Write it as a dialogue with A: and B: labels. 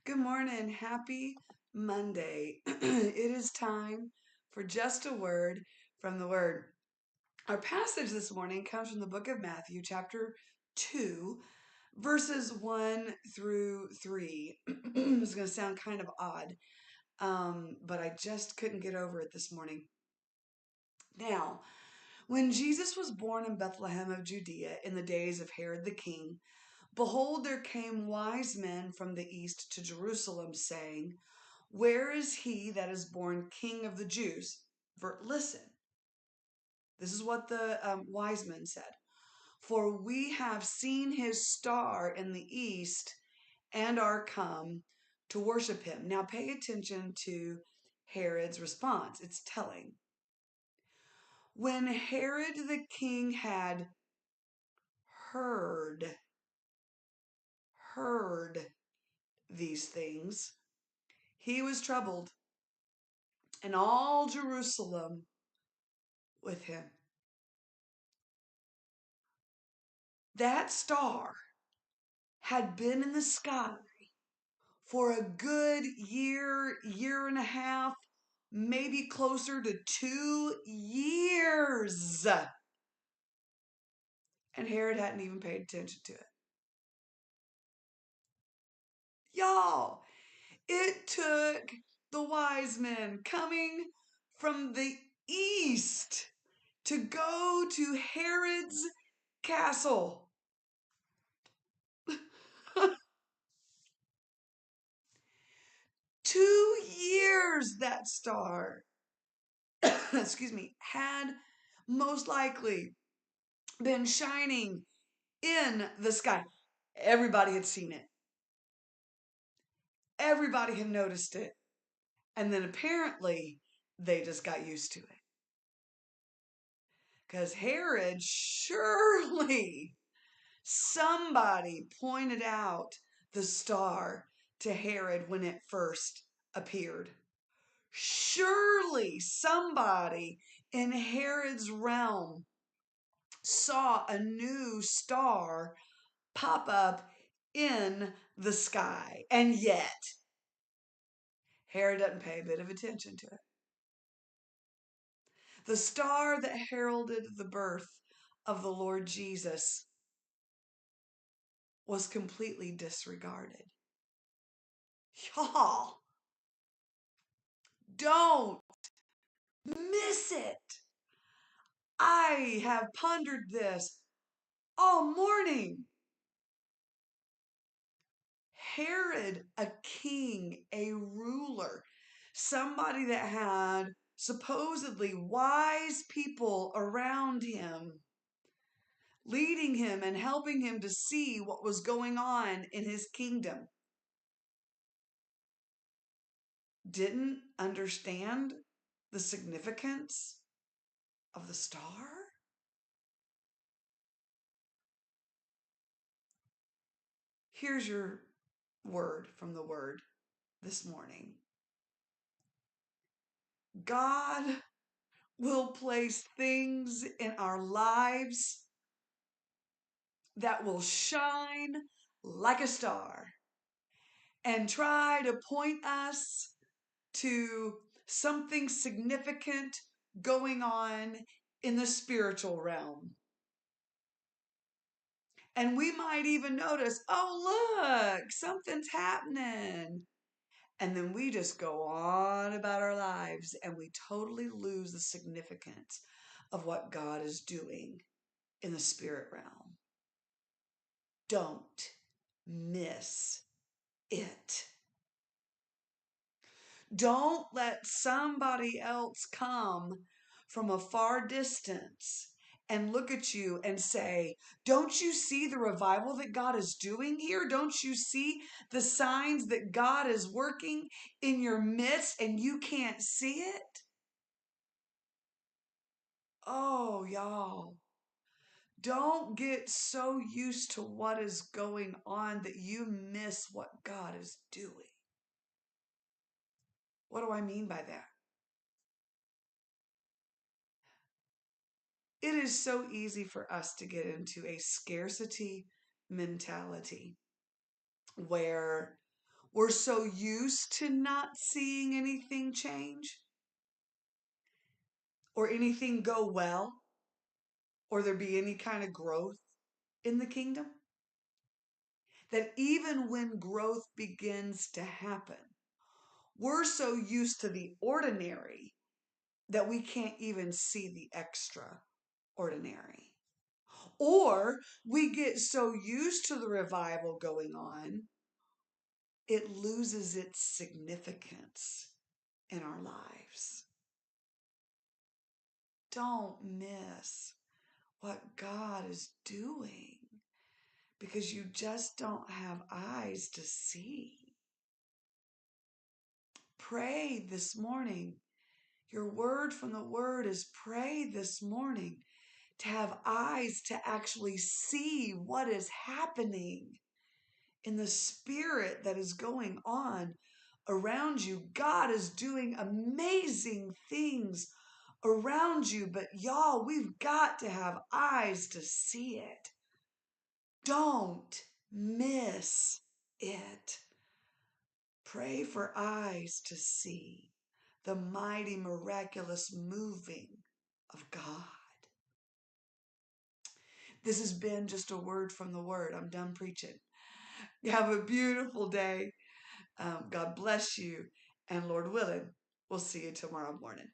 A: Good morning. Happy Monday. It is time for just a word from the Word. Our passage this morning comes from the book of Matthew, chapter 2, verses 1 through 3. It's going to sound kind of odd, but I just couldn't get over it this morning. Now, when Jesus was born in Bethlehem of Judea in the days of Herod the king, behold, there came wise men from the east to Jerusalem, saying, Where is he that is born King of the Jews? Listen, this is what the wise men said. For we have seen his star in the east and are come to worship him. Now pay attention to Herod's response. It's telling. When Herod the king had heard these things, he was troubled, and all Jerusalem with him. That star had been in the sky for a good year and a half, maybe closer to 2 years. And Herod hadn't even paid attention to it. Y'all, it took the wise men coming from the east to go to Herod's castle. 2 years that star, excuse me, had most likely been shining in the sky. Everybody had seen it. Everybody had noticed it. And then apparently they just got used to it. Because Herod, surely somebody pointed out the star to Herod when it first appeared. Surely somebody in Herod's realm saw a new star pop up in the sky. And yet, Herod doesn't pay a bit of attention to it. The star that heralded the birth of the Lord Jesus was completely disregarded. Y'all, don't miss it. I have pondered this all morning. Herod, a king, a ruler, somebody that had supposedly wise people around him, leading him and helping him to see what was going on in his kingdom, didn't understand the significance of the star? Here's your word from the Word this morning. God will place things in our lives that will shine like a star and try to point us to something significant going on in the spiritual realm. And we might even notice, oh, look, something's happening. And then we just go on about our lives and we totally lose the significance of what God is doing in the spirit realm. Don't miss it. Don't let somebody else come from a far distance and look at you and say, don't you see the revival that God is doing here? Don't you see the signs that God is working in your midst and you can't see it? Oh, y'all, don't get so used to what is going on that you miss what God is doing. What do I mean by that? It is so easy for us to get into a scarcity mentality where We're so used to not seeing anything change or anything go well or there be any kind of growth in the kingdom that even when growth begins to happen, we're so used to the ordinary that we can't even see the extraordinary. Or we get so used to the revival going on, it loses its significance in our lives. Don't miss what God is doing because you just don't have eyes to see. Pray this morning. Your word from the word is pray this morning to have eyes to actually see what is happening in the spirit that is going on around you. God is doing amazing things around you, but y'all, we've got to have eyes to see it. Don't miss it. Pray for eyes to see the mighty, miraculous moving of God. This has been just a word from the word. I'm done preaching. Have a beautiful day. God bless you. And Lord willing, we'll see you tomorrow morning.